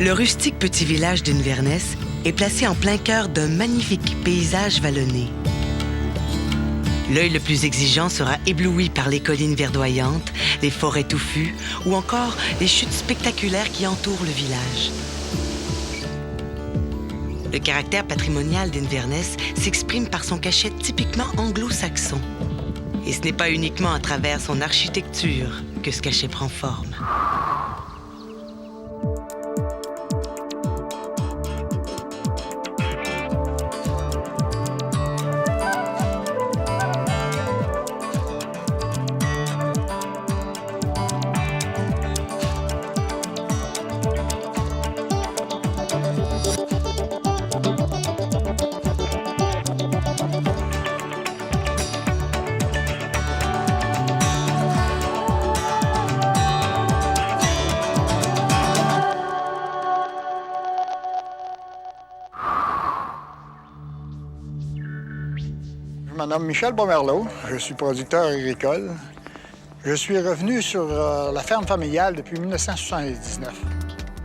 Le rustique petit village d'Inverness est placé en plein cœur d'un magnifique paysage vallonné. L'œil le plus exigeant sera ébloui par les collines verdoyantes, les forêts touffues ou encore les chutes spectaculaires qui entourent le village. Le caractère patrimonial d'Inverness s'exprime par son cachet typiquement anglo-saxon. Et ce n'est pas uniquement à travers son architecture que ce cachet prend forme. Je me nomme Michel Bomerleau, je suis producteur agricole. Je suis revenu sur la ferme familiale depuis 1979.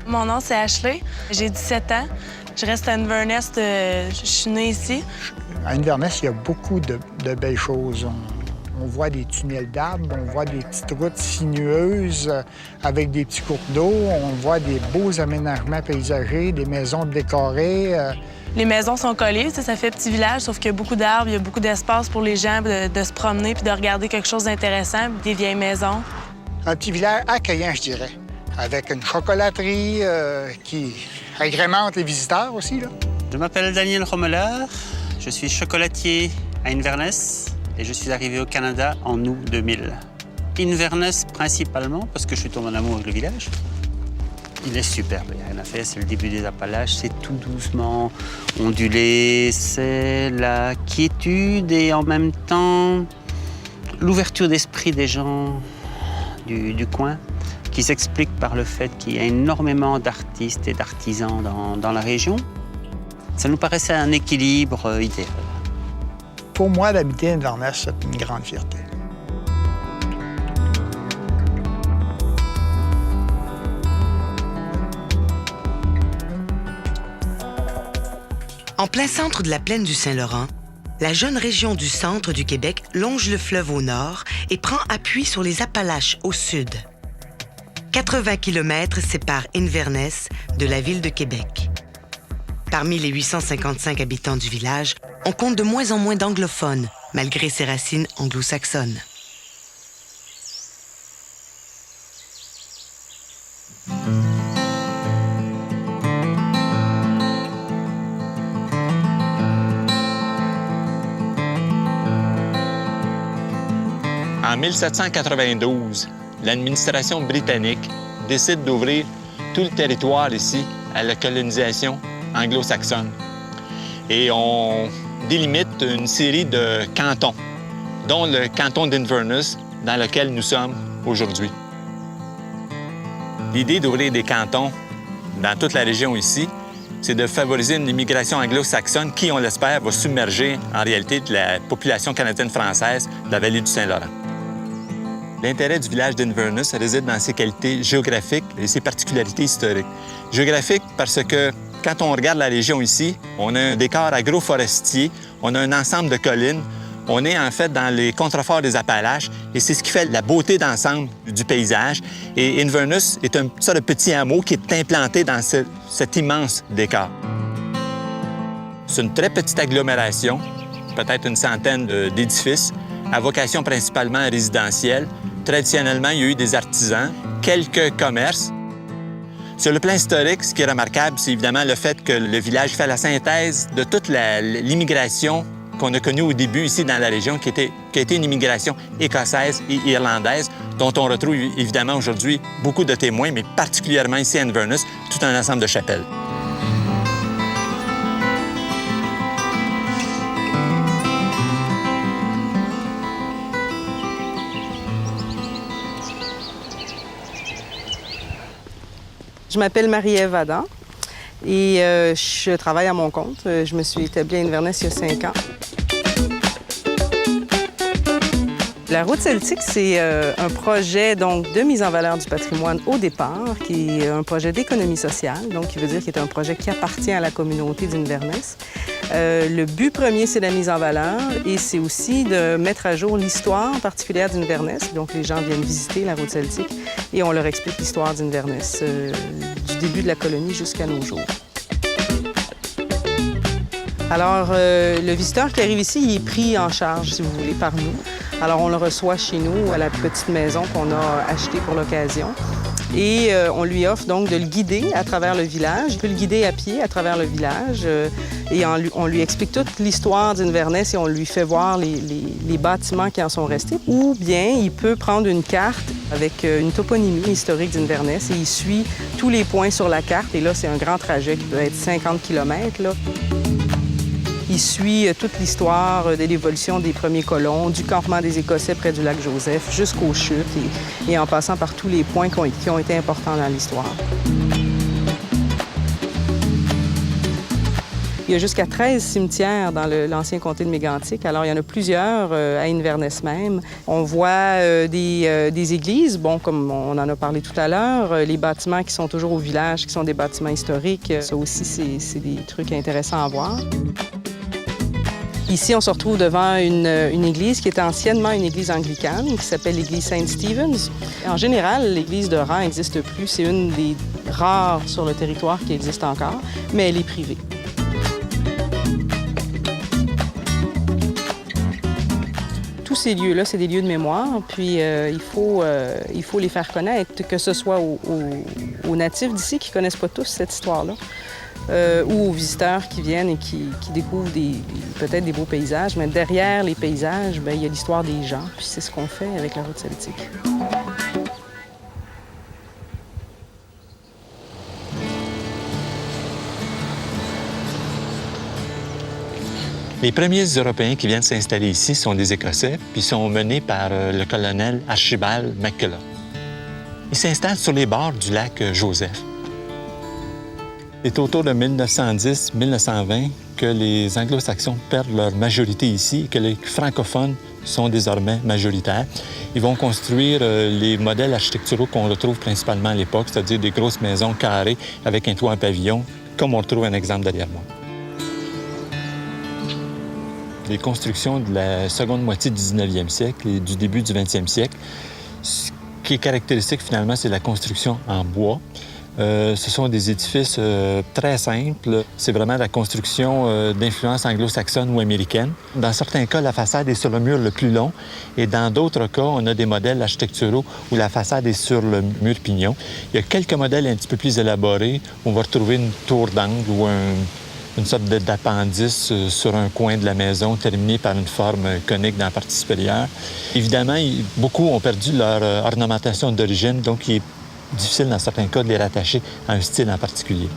Mon nom, c'est Ashley. J'ai 17 ans. Je reste à Inverness. Je suis née ici. À Inverness, il y a beaucoup de belles choses. On voit des tunnels d'arbres, on voit des petites routes sinueuses avec des petits cours d'eau, on voit des beaux aménagements paysagers, des maisons décorées. Les maisons sont collées, ça fait petit village, sauf qu'il y a beaucoup d'arbres, il y a beaucoup d'espace pour les gens de se promener puis de regarder quelque chose d'intéressant, des vieilles maisons. Un petit village accueillant, je dirais, avec une chocolaterie qui agrémente les visiteurs aussi, là. Je m'appelle Daniel Romeler, je suis chocolatier à Inverness et je suis arrivé au Canada en août 2000. Inverness principalement parce que je suis tombé en amour avec le village. Il est superbe, il n'y a rien à faire, c'est le début des Appalaches, c'est tout doucement ondulé, c'est la quiétude et en même temps l'ouverture d'esprit des gens du coin qui s'explique par le fait qu'il y a énormément d'artistes et d'artisans dans la région. Ça nous paraissait un équilibre idéal. Pour moi, d'habiter Inverness, c'est une grande fierté. En plein centre de la plaine du Saint-Laurent, la jeune région du centre du Québec longe le fleuve au nord et prend appui sur les Appalaches au sud. 80 km séparent Inverness de la ville de Québec. Parmi les 855 habitants du village, on compte de moins en moins d'anglophones, malgré ses racines anglo-saxonnes. En 1792, l'administration britannique décide d'ouvrir tout le territoire ici à la colonisation anglo-saxonne. Et on délimite une série de cantons, dont le canton d'Inverness, dans lequel nous sommes aujourd'hui. L'idée d'ouvrir des cantons dans toute la région ici, c'est de favoriser une immigration anglo-saxonne qui, on l'espère, va submerger en réalité la population canadienne-française de la vallée du Saint-Laurent. L'intérêt du village d'Inverness réside dans ses qualités géographiques et ses particularités historiques. Géographiques parce que quand on regarde la région ici, on a un décor agroforestier, on a un ensemble de collines, on est en fait dans les contreforts des Appalaches et c'est ce qui fait la beauté d'ensemble du paysage. Et Inverness est un sorte de petit hameau qui est implanté dans cet immense décor. C'est une très petite agglomération, peut-être une centaine d'édifices, à vocation principalement résidentielle. Traditionnellement, il y a eu des artisans, quelques commerces. Sur le plan historique, ce qui est remarquable, c'est évidemment le fait que le village fait la synthèse de toute l'immigration qu'on a connue au début ici dans la région, qui a été une immigration écossaise et irlandaise, dont on retrouve évidemment aujourd'hui beaucoup de témoins, mais particulièrement ici à Inverness, tout un ensemble de chapelles. Je m'appelle Marie-Ève Adam et je travaille à mon compte. Je me suis établie à Inverness il y a 5 ans. La route celtique, c'est un projet donc, de mise en valeur du patrimoine au départ, qui est un projet d'économie sociale, donc qui veut dire qu'il est un projet qui appartient à la communauté d'Inverness. Le but premier, c'est la mise en valeur et c'est aussi de mettre à jour l'histoire particulière d'Inverness. Donc les gens viennent visiter la route celtique et on leur explique l'histoire d'Inverness du début de la colonie jusqu'à nos jours. Alors, le visiteur qui arrive ici, il est pris en charge, si vous voulez, par nous. Alors, on le reçoit chez nous, à la petite maison qu'on a achetée pour l'occasion. Et on lui offre donc de le guider à travers le village. Il peut le guider à pied à travers le village. Et on lui explique toute l'histoire d'Inverness et on lui fait voir les bâtiments qui en sont restés. Ou bien, il peut prendre une carte avec une toponymie historique d'Inverness et il suit tous les points sur la carte. Et là, c'est un grand trajet qui peut être 50 km, là. Il suit toute l'histoire de l'évolution des premiers colons, du campement des Écossais près du lac Joseph jusqu'aux chutes et en passant par tous les points qui ont été importants dans l'histoire. Il y a jusqu'à 13 cimetières dans l'ancien comté de Mégantic. Alors, il y en a plusieurs à Inverness même. On voit des églises, bon, comme on en a parlé tout à l'heure, les bâtiments qui sont toujours au village, qui sont des bâtiments historiques. Ça aussi, c'est des trucs intéressants à voir. Ici, on se retrouve devant une église qui était anciennement une église anglicane, qui s'appelle l'église Saint-Stephen's. En général, l'église de rang n'existe plus. C'est une des rares sur le territoire qui existe encore, mais elle est privée. Tous ces lieux-là, c'est des lieux de mémoire, puis il faut les faire connaître, que ce soit aux natifs d'ici qui ne connaissent pas tous cette histoire-là, ou aux visiteurs qui viennent et qui découvrent peut-être des beaux paysages, mais derrière les paysages, bien, il y a l'histoire des gens, puis c'est ce qu'on fait avec la route celtique. Les premiers Européens qui viennent s'installer ici sont des Écossais, puis sont menés par le colonel Archibald MacCulloch. Ils s'installent sur les bords du lac Joseph. C'est autour de 1910-1920 que les Anglo-Saxons perdent leur majorité ici et que les francophones sont désormais majoritaires. Ils vont construire les modèles architecturaux qu'on retrouve principalement à l'époque, c'est-à-dire des grosses maisons carrées avec un toit en pavillon, comme on retrouve un exemple derrière moi. Les constructions de la seconde moitié du 19e siècle et du début du 20e siècle, ce qui est caractéristique finalement, c'est la construction en bois. Ce sont des édifices très simples. C'est vraiment la construction d'influence anglo-saxonne ou américaine. Dans certains cas, la façade est sur le mur le plus long et dans d'autres cas, on a des modèles architecturaux où la façade est sur le mur pignon. Il y a quelques modèles un petit peu plus élaborés où on va retrouver une tour d'angle ou une sorte d'appendice sur un coin de la maison terminé par une forme conique dans la partie supérieure. Évidemment, beaucoup ont perdu leur ornementation d'origine, donc il est difficile dans certains cas de les rattacher à un style en particulier.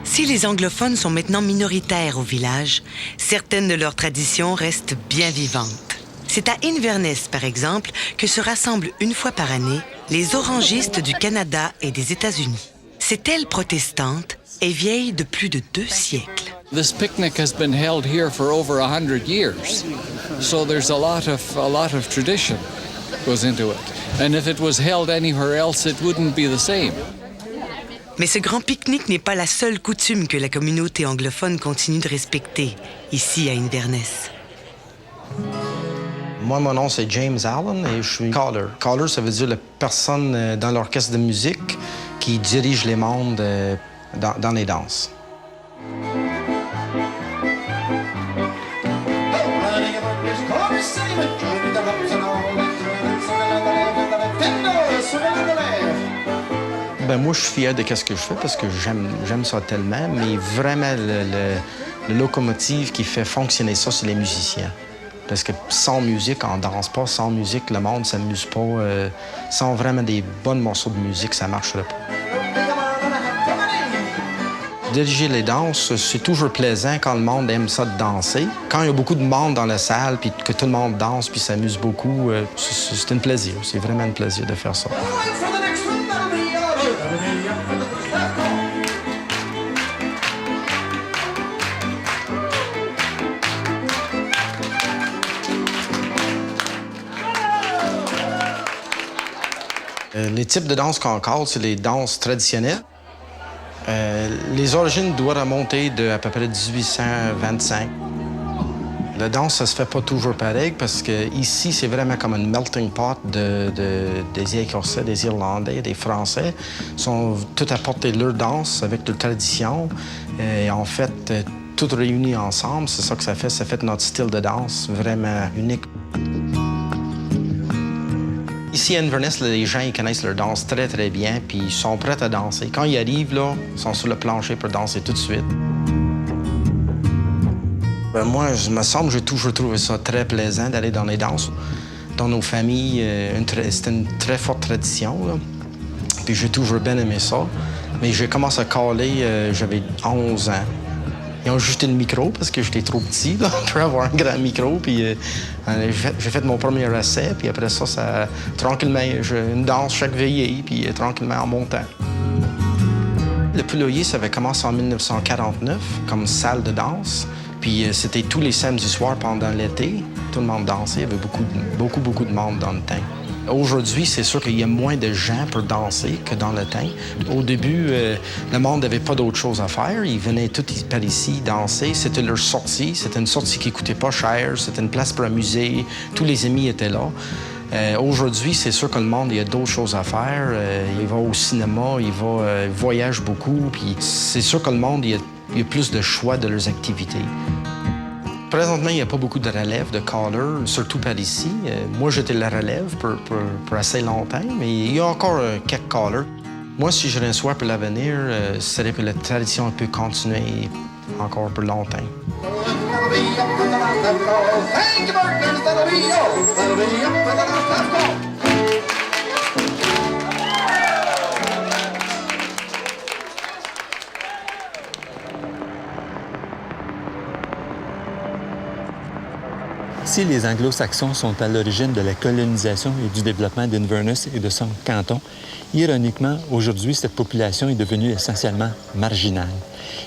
Si les anglophones sont maintenant minoritaires au village, certaines de leurs traditions restent bien vivantes. C'est à Inverness, par exemple, que se rassemblent une fois par année les orangistes du Canada et des États-Unis. Cette aile protestante est vieille de plus de 2 siècles. This picnic has been held here for over 100 years, so there's a lot of tradition goes into it. And if it was held anywhere else, it wouldn't be the same. Mais ce grand pique-nique n'est pas la seule coutume que la communauté anglophone continue de respecter ici à Inverness. Moi, mon nom, c'est James Allen et je suis caller. Caller, ça veut dire la personne dans l'orchestre de musique qui dirige les membres dans les danses. Ben moi, je suis fier de ce que je fais parce que j'aime ça tellement, mais vraiment, le locomotive qui fait fonctionner ça, c'est les musiciens. Parce que sans musique, on danse pas. Sans musique, le monde ne s'amuse pas. Sans vraiment des bons morceaux de musique, ça ne marcherait pas. Diriger les danses, c'est toujours plaisant quand le monde aime ça de danser. Quand il y a beaucoup de monde dans la salle, puis que tout le monde danse, puis s'amuse beaucoup, c'est un plaisir. C'est vraiment un plaisir de faire ça. Les types de danses qu'on cadre, c'est les danses traditionnelles. Les origines doivent remonter à peu près 1825. La danse, ça se fait pas toujours pareil parce que ici, c'est vraiment comme une melting pot des Écossais, des Irlandais, des Français. Ils sont tous apportés leur danse avec leur tradition. Et en fait, tout réunis ensemble, c'est ça que ça fait notre style de danse vraiment unique. Ici à Inverness, les gens ils connaissent leur danse très, très bien, puis ils sont prêts à danser. Quand ils arrivent, là, ils sont sur le plancher pour danser tout de suite. Moi, il me semble que j'ai toujours trouvé ça très plaisant d'aller dans les danses. Dans nos familles, c'était une très forte tradition, là. Puis j'ai toujours bien aimé ça. Mais j'ai commencé à caler, j'avais 11 ans. Ils ont ajusté le micro parce que j'étais trop petit là, pour avoir un grand micro. Puis j'ai fait mon premier essai. Puis après ça, tranquillement, une danse chaque veillée, puis tranquillement en montant. Le Poulailler, ça avait commencé en 1949 comme salle de danse. Puis c'était tous les samedis soirs pendant l'été. Tout le monde dansait. Il y avait beaucoup de monde dans le temps. Aujourd'hui, c'est sûr qu'il y a moins de gens pour danser que dans le temps. Au début, le monde n'avait pas d'autre chose à faire. Ils venaient tous par ici danser. C'était leur sortie. C'était une sortie qui ne coûtait pas cher. C'était une place pour amuser. Tous les amis étaient là. Aujourd'hui, c'est sûr que le monde, il y a d'autres choses à faire. Il va au cinéma, il voyage beaucoup. Puis c'est sûr que le monde, il y a plus de choix de leurs activités. Présentement, il n'y a pas beaucoup de relève de callers, surtout par ici. Moi, j'étais la relève pour assez longtemps, mais il y a encore quelques callers. Moi, si je reçois pour l'avenir, ce serait que la tradition peut continuer encore pour longtemps. Si les Anglo-Saxons sont à l'origine de la colonisation et du développement d'Inverness et de son canton, ironiquement, aujourd'hui, cette population est devenue essentiellement marginale.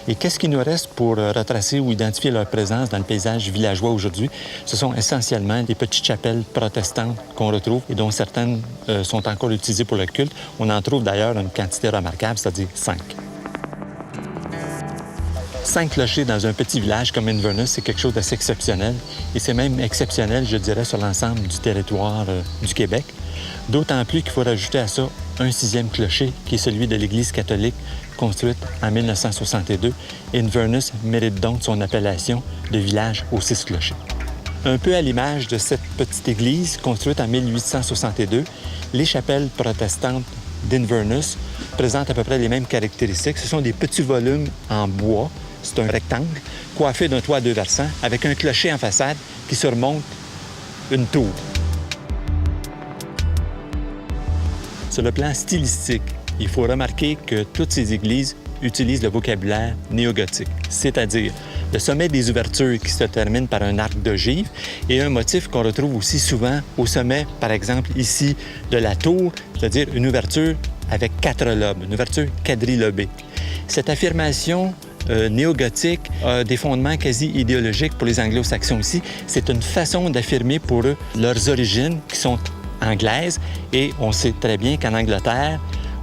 Et qu'est-ce qui nous reste pour retracer ou identifier leur présence dans le paysage villageois aujourd'hui? Ce sont essentiellement des petites chapelles protestantes qu'on retrouve et dont certaines sont encore utilisées pour le culte. On en trouve d'ailleurs une quantité remarquable, c'est-à-dire 5. 5 clochers dans un petit village comme Inverness, c'est quelque chose d'assez exceptionnel. Et c'est même exceptionnel, je dirais, sur l'ensemble du territoire du Québec. D'autant plus qu'il faut rajouter à ça un 6e clocher, qui est celui de l'Église catholique, construite en 1962. Inverness mérite donc son appellation de village aux 6 clochers. Un peu à l'image de cette petite église construite en 1862, les chapelles protestantes d'Inverness présentent à peu près les mêmes caractéristiques. Ce sont des petits volumes en bois. C'est un rectangle coiffé d'un toit à 2 versants avec un clocher en façade qui surmonte une tour. Sur le plan stylistique, il faut remarquer que toutes ces églises utilisent le vocabulaire néo-gothique, c'est-à-dire le sommet des ouvertures qui se termine par un arc d'ogive et un motif qu'on retrouve aussi souvent au sommet, par exemple ici, de la tour, c'est-à-dire une ouverture avec 4 lobes, une ouverture quadrilobée. Cette affirmation néo-gothique a des fondements quasi idéologiques pour les Anglo-Saxons aussi. C'est une façon d'affirmer pour eux leurs origines qui sont anglaises et on sait très bien qu'en Angleterre,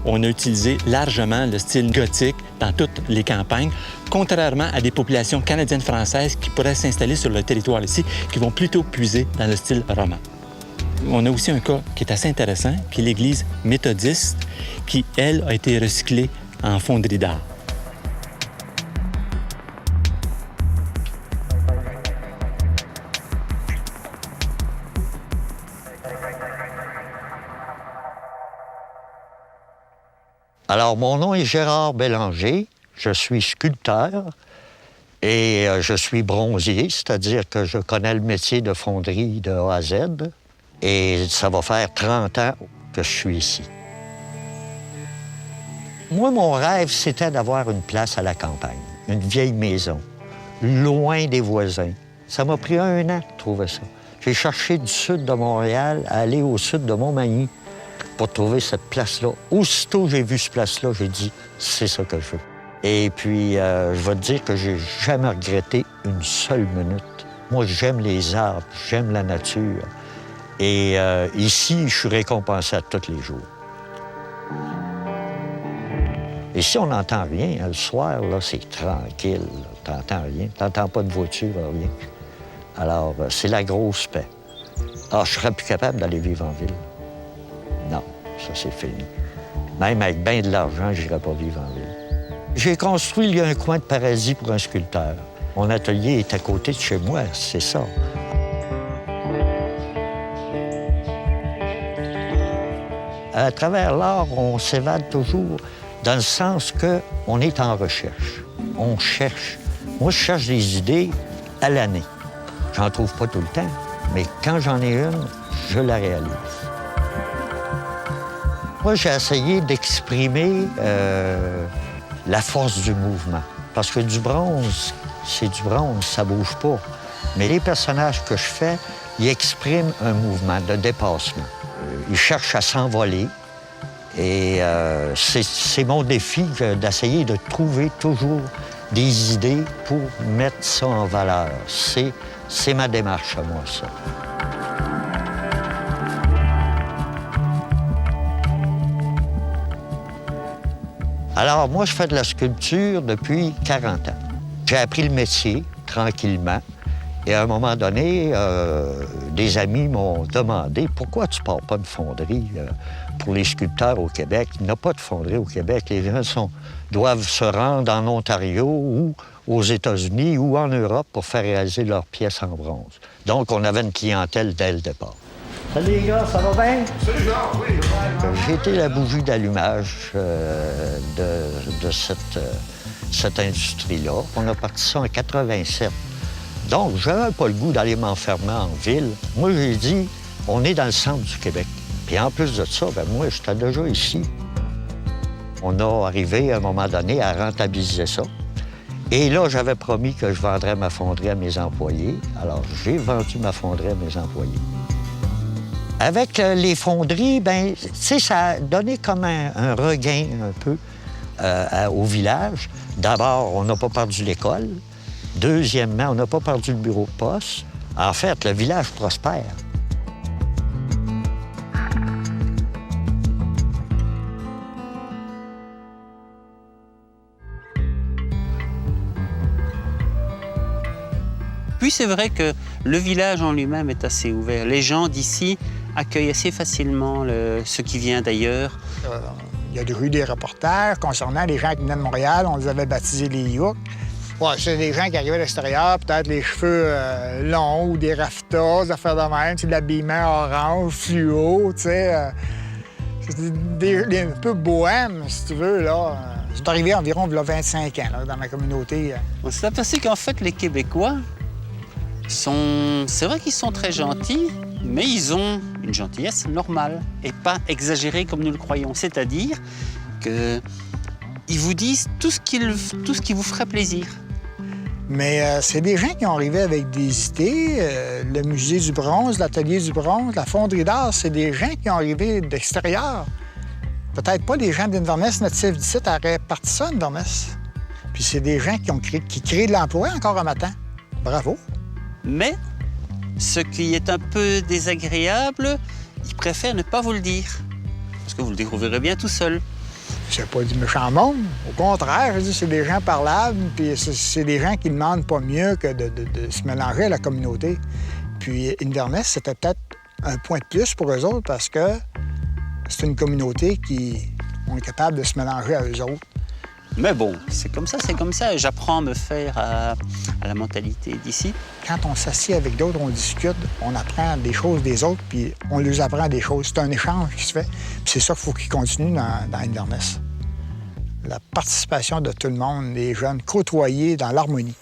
on a utilisé largement le style gothique dans toutes les campagnes, contrairement à des populations canadiennes-françaises qui pourraient s'installer sur le territoire ici, qui vont plutôt puiser dans le style roman. On a aussi un cas qui est assez intéressant, qui est l'église méthodiste, qui, elle, a été recyclée en fonderie d'art. Alors, mon nom est Gérard Bélanger, je suis sculpteur et je suis bronzier, c'est-à-dire que je connais le métier de fonderie de A à Z et ça va faire 30 ans que je suis ici. Moi, mon rêve, c'était d'avoir une place à la campagne, une vieille maison, loin des voisins. Ça m'a pris 1 an de trouver ça. J'ai cherché du sud de Montréal à aller au sud de Montmagny pour trouver cette place-là. Aussitôt que j'ai vu cette place-là, j'ai dit, c'est ça que je veux. Et puis, je vais te dire que j'ai jamais regretté une seule minute. Moi, j'aime les arbres, j'aime la nature. Et ici, je suis récompensé à tous les jours. Et si on n'entend rien, le soir, là, c'est tranquille. Tu n'entends rien. Tu n'entends pas de voiture, rien. Alors, c'est la grosse paix. Ah, je serais plus capable d'aller vivre en ville. Non, ça, c'est fini. Même avec bien de l'argent, je n'irais pas vivre en ville. J'ai construit il y a un coin de paradis pour un sculpteur. Mon atelier est à côté de chez moi, c'est ça. À travers l'art, on s'évade toujours dans le sens qu'on est en recherche. On cherche. Moi, je cherche des idées à l'année. J'en trouve pas tout le temps, mais quand j'en ai une, je la réalise. Moi, j'ai essayé d'exprimer la force du mouvement. Parce que du bronze, c'est du bronze, ça bouge pas. Mais les personnages que je fais, ils expriment un mouvement de dépassement. Ils cherchent à s'envoler. Et c'est mon défi d'essayer de trouver toujours des idées pour mettre ça en valeur. C'est ma démarche à moi, ça. Alors, moi, je fais de la sculpture depuis 40 ans. J'ai appris le métier tranquillement. Et à un moment donné, des amis m'ont demandé « Pourquoi tu ne pars pas une fonderie pour les sculpteurs au Québec? » Il n'y a pas de fonderie au Québec. Les gens doivent se rendre en Ontario ou aux États-Unis ou en Europe pour faire réaliser leurs pièces en bronze. Donc, on avait une clientèle dès le départ. Salut les gars, ça va bien? Salut, oui. J'ai été la bougie d'allumage de cette industrie-là. On a parti ça en 87. Donc, je n'avais pas le goût d'aller m'enfermer en ville. Moi, j'ai dit, on est dans le centre du Québec. Puis en plus de ça, ben moi, j'étais déjà ici. On a arrivé, à un moment donné, à rentabiliser ça. Et là, j'avais promis que je vendrais ma fonderie à mes employés. Alors, j'ai vendu ma fonderie à mes employés. Avec les fonderies, bien, tu sais, ça a donné comme un regain un peu au village. D'abord, on n'a pas perdu l'école. Deuxièmement, on n'a pas perdu le bureau de poste. En fait, le village prospère. Puis c'est vrai que le village en lui-même est assez ouvert. Les gens d'ici accueillent assez facilement ceux qui viennent d'ailleurs. Il y a des rues des reporters concernant les gens qui venaient de Montréal. On les avait baptisés les Youks. Ouais, c'est des gens qui arrivaient à l'extérieur, peut-être les cheveux longs ou des raftas, des affaires de même, de l'habillement orange, fluo, tu sais. C'est un peu bohème, si tu veux, là. C'est arrivé environ il y a 25 ans, là, dans ma communauté. On s'est aperçu qu'en fait, les Québécois c'est vrai qu'ils sont très gentils, mais ils ont une gentillesse normale et pas exagérée comme nous le croyons. C'est-à-dire qu'ils vous disent tout ce qui vous ferait plaisir. Mais c'est des gens qui ont arrivé avec des idées. Le musée du bronze, l'atelier du bronze, la fonderie d'art, c'est des gens qui ont arrivé d'extérieur. Peut-être pas des gens d'Inverness natifs d'ici auraient parti ça, Inverness. Puis c'est des gens qui créent de l'emploi encore un matin. Bravo. Mais ce qui est un peu désagréable, ils préfèrent ne pas vous le dire. Parce que vous le découvrirez bien tout seul. C'est pas du méchant monde. Au contraire, je dis, c'est des gens parlables, puis c'est des gens qui ne demandent pas mieux que de se mélanger à la communauté. Puis Inverness, c'était peut-être un point de plus pour eux autres parce que c'est une communauté qui est capable de se mélanger à eux autres. Mais bon, c'est comme ça. J'apprends à me faire à la mentalité d'ici. Quand on s'assied avec d'autres, on discute, on apprend des choses des autres, puis on leur apprend des choses. C'est un échange qui se fait. Puis c'est ça qu'il faut qu'il continue dans Inverness. La participation de tout le monde, les jeunes, côtoyés dans l'harmonie.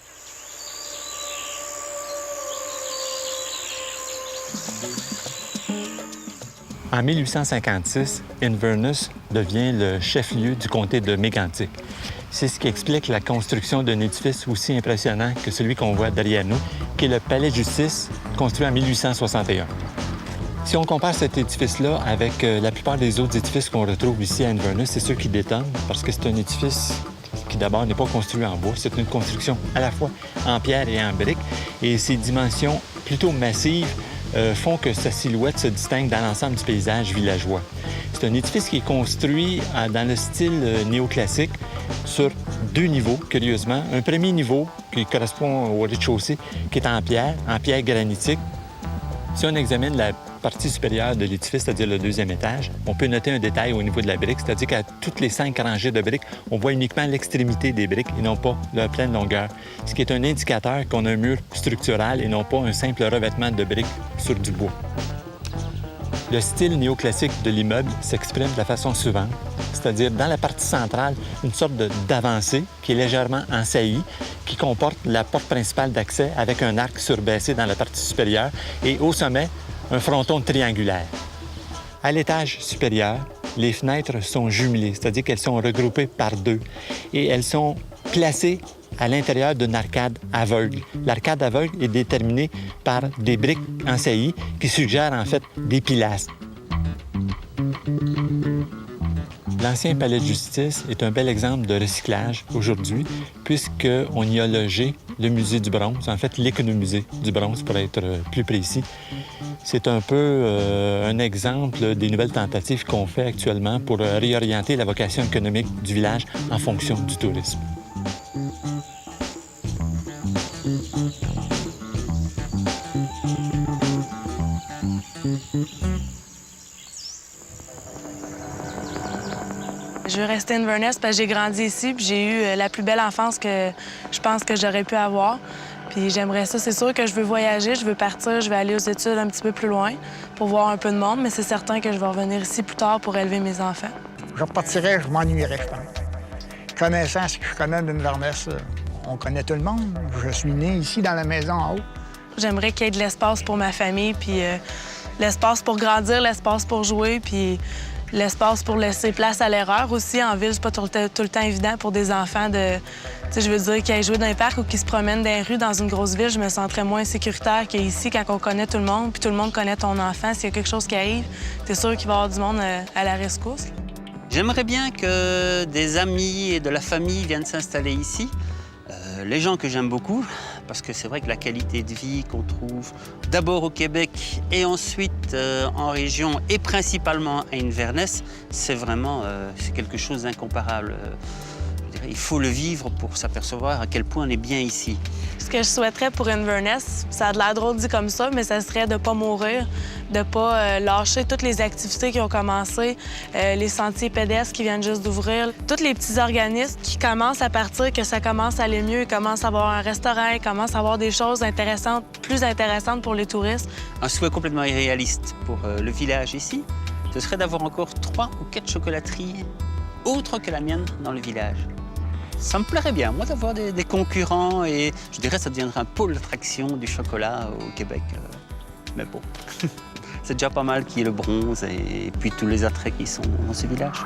En 1856, Inverness devient le chef-lieu du comté de Mégantic. C'est ce qui explique la construction d'un édifice aussi impressionnant que celui qu'on voit derrière nous, qui est le Palais de justice, construit en 1861. Si on compare cet édifice-là avec la plupart des autres édifices qu'on retrouve ici à Inverness, c'est ceux qui détonnent, parce que c'est un édifice qui d'abord n'est pas construit en bois, c'est une construction à la fois en pierre et en briques, et ses dimensions plutôt massives font que sa silhouette se distingue dans l'ensemble du paysage villageois. C'est un édifice qui est construit dans le style néoclassique sur 2 niveaux, curieusement. Un premier niveau qui correspond au rez-de-chaussée, qui est en pierre granitique. Si on examine la partie supérieure de l'édifice, c'est-à-dire le 2e étage, on peut noter un détail au niveau de la brique, c'est-à-dire qu'à toutes les 5 rangées de briques, on voit uniquement l'extrémité des briques et non pas leur pleine longueur, ce qui est un indicateur qu'on a un mur structural et non pas un simple revêtement de briques sur du bois. Le style néoclassique de l'immeuble s'exprime de la façon suivante, c'est-à-dire dans la partie centrale, une sorte d'avancée qui est légèrement en saillie, qui comporte la porte principale d'accès avec un arc surbaissé dans la partie supérieure et au sommet, un fronton triangulaire. À l'étage supérieur, les fenêtres sont jumelées, c'est-à-dire qu'elles sont regroupées par 2 et elles sont placées à l'intérieur d'une arcade aveugle. L'arcade aveugle est déterminée par des briques en saillie qui suggèrent en fait des pilastres. L'ancien palais de justice est un bel exemple de recyclage aujourd'hui, puisqu'on y a logé le musée du bronze, en fait l'économusée du bronze pour être plus précis. C'est un peu un exemple des nouvelles tentatives qu'on fait actuellement pour réorienter la vocation économique du village en fonction du tourisme. Je veux rester à Inverness parce que j'ai grandi ici puis j'ai eu la plus belle enfance que je pense que j'aurais pu avoir. Puis j'aimerais ça. C'est sûr que je veux voyager, je veux partir, je vais aller aux études un petit peu plus loin pour voir un peu de monde, mais c'est certain que je vais revenir ici plus tard pour élever mes enfants. Je repartirais, je m'ennuierais, je pense. Connaissant ce que je connais d'Inverness, on connaît tout le monde. Je suis né ici dans la maison en haut. J'aimerais qu'il y ait de l'espace pour ma famille, puis l'espace pour grandir, l'espace pour jouer, puis l'espace pour laisser place à l'erreur aussi. En ville, c'est pas tout le temps évident pour des enfants de... Tu sais, je veux dire, qu'ils aillent jouer dans les parcs ou qu'ils se promènent dans les rues dans une grosse ville, je me sentirais moins sécuritaire qu'ici quand on connaît tout le monde, puis tout le monde connaît ton enfant. S'il y a quelque chose qui arrive, t'es sûr qu'il va y avoir du monde à la rescousse. J'aimerais bien que des amis et de la famille viennent s'installer ici. Les gens que j'aime beaucoup, parce que c'est vrai que la qualité de vie qu'on trouve d'abord au Québec et ensuite en région et principalement à Inverness, c'est vraiment c'est quelque chose d'incomparable. Je dirais, il faut le vivre pour s'apercevoir à quel point on est bien ici. Ce que je souhaiterais pour Inverness, ça a de l'air drôle dit comme ça, mais ça serait de ne pas mourir, de ne pas lâcher toutes les activités qui ont commencé, les sentiers pédestres qui viennent juste d'ouvrir, tous les petits organismes qui commencent à partir, que ça commence à aller mieux, ils commencent à avoir un restaurant, ils commencent à avoir des choses intéressantes, plus intéressantes pour les touristes. Un souhait complètement irréaliste pour le village ici, ce serait d'avoir encore 3 ou 4 chocolateries autres que la mienne dans le village. Ça me plairait bien, moi, d'avoir des concurrents et je dirais que ça deviendrait un pôle d'attraction du chocolat au Québec. Mais bon, c'est déjà pas mal qu'il y ait le bronze et puis tous les attraits qui sont dans ce village.